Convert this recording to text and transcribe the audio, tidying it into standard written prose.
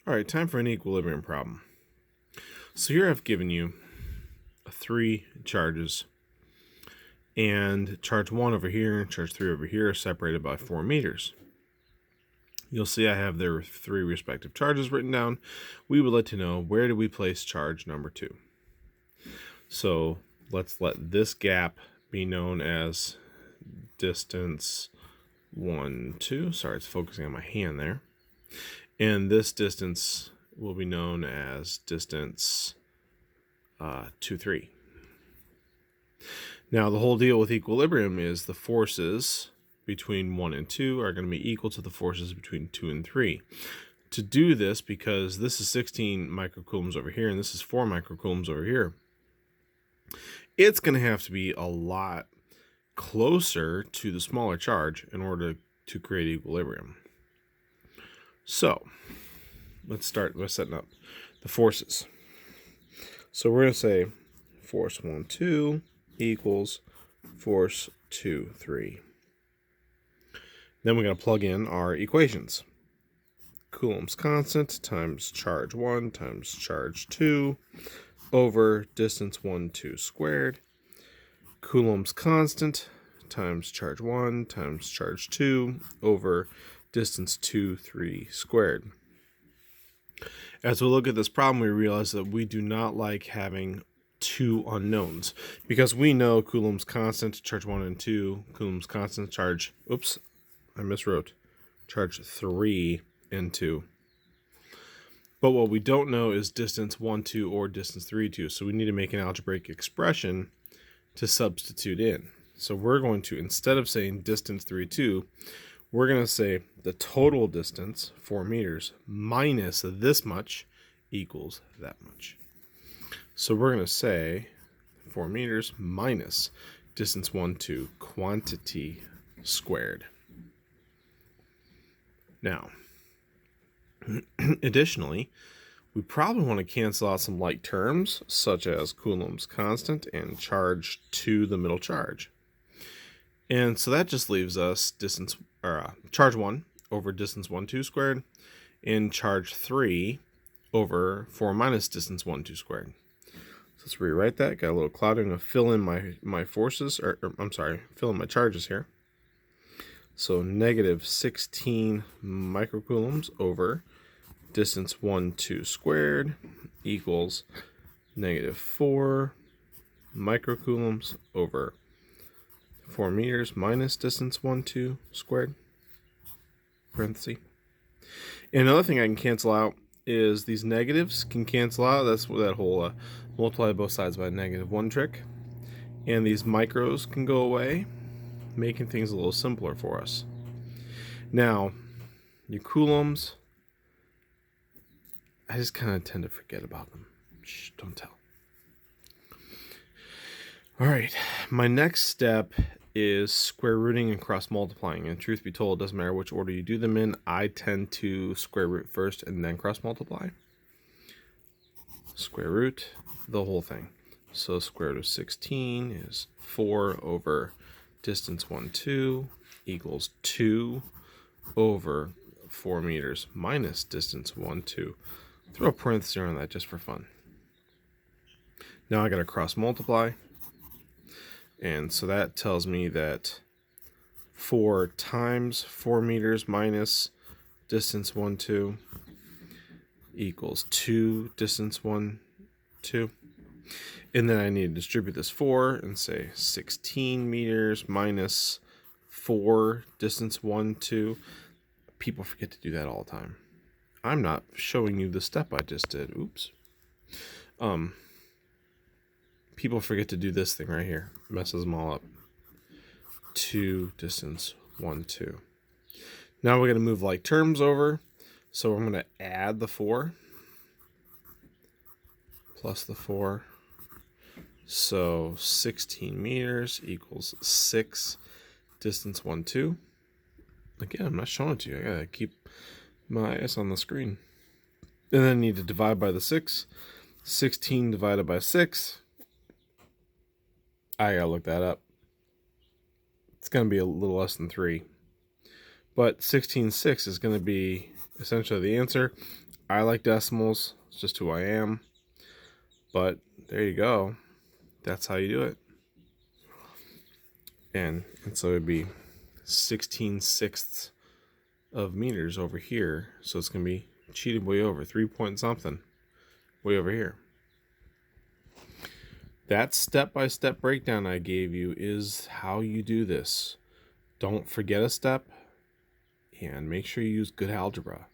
All right, time for an equilibrium problem. So here I've given you 3 charges, and charge 1 over here and charge 3 over here are separated by 4 meters. You'll see I have their 3 respective charges written down. We would like to know, where do we place charge number 2? So let's let this gap be known as distance 1, 2. Sorry, it's focusing on my hand there. And this distance will be known as distance 2, 3. Now, the whole deal with equilibrium is the forces between 1 and 2 are going to be equal to the forces between 2 and 3. To do this, because this is 16 microcoulombs over here and this is 4 microcoulombs over here, it's going to have to be a lot closer to the smaller charge in order to create equilibrium. So let's start by setting up the forces. So we're going to say force 1, 2 equals force 2, 3. Then we're going to plug in our equations. Coulomb's constant times charge 1 times charge 2 over distance 1, 2 squared. Coulomb's constant times charge 1 times charge 2 over distance 2, 3 squared. As we look at this problem, we realize that we do not like having 2 unknowns, because we know Coulomb's constant, charge 1 and 2, Coulomb's constant, charge 3 and 2. But what we don't know is distance 1, 2 or distance 3, 2. So we need to make an algebraic expression to substitute in. So we're going to, instead of saying distance 3, 2, we're going to say the total distance, 4 meters, minus this much equals that much. So we're going to say 4 meters minus distance 1, 2, quantity squared. Now, additionally, we probably want to cancel out some like terms, such as Coulomb's constant and charge to the middle charge. And so that just leaves us charge 1 over distance 1, 2 squared, and charge 3 over 4 minus distance 1, 2 squared. So let's rewrite that. Got a little cloud. I'm going to fill in my forces, fill in my charges here. So negative 16 microcoulombs over distance 1, 2 squared equals negative 4 microcoulombs over 4 meters minus distance 1, 2 squared, parenthesis. And another thing I can cancel out is these negatives can cancel out. That's what that whole multiply both sides by -1 trick. And these micros can go away, making things a little simpler for us. Now, your coulombs, I just kind of tend to forget about them. Shh, don't tell. All right, my next step is square rooting and cross multiplying. And truth be told, it doesn't matter which order you do them in. I tend to square root first and then cross multiply. Square root the whole thing. So square root of 16 is 4 over distance 1, 2 equals 2 over 4 meters minus distance 1, 2. Throw a parenthesis on that just for fun. Now I got to cross multiply. And so that tells me that 4 times 4 meters minus distance 1, 2 equals 2 distance 1, 2. And then I need to distribute this 4 and say 16 meters minus 4 distance 1, 2. People forget to do that all the time. I'm not showing you the step I just did. Oops. People forget to do this thing right here. Messes them all up. 2 distance 1, 2. Now we're going to move like terms over. So I'm going to add the 4 plus the 4. So 16 meters equals 6 distance 1, 2. Again, I'm not showing it to you. I got to keep my eyes on the screen. And then I need to divide by the 6. 16 divided by 6. I gotta look that up. It's going to be a little less than 3. But 16/6 is going to be essentially the answer. I like decimals. It's just who I am. But there you go. That's how you do it. And so it'd be 16/6 of meters over here. So it's going to be cheated way over. 3 point something way over here. That step-by-step breakdown I gave you is how you do this. Don't forget a step, and make sure you use good algebra.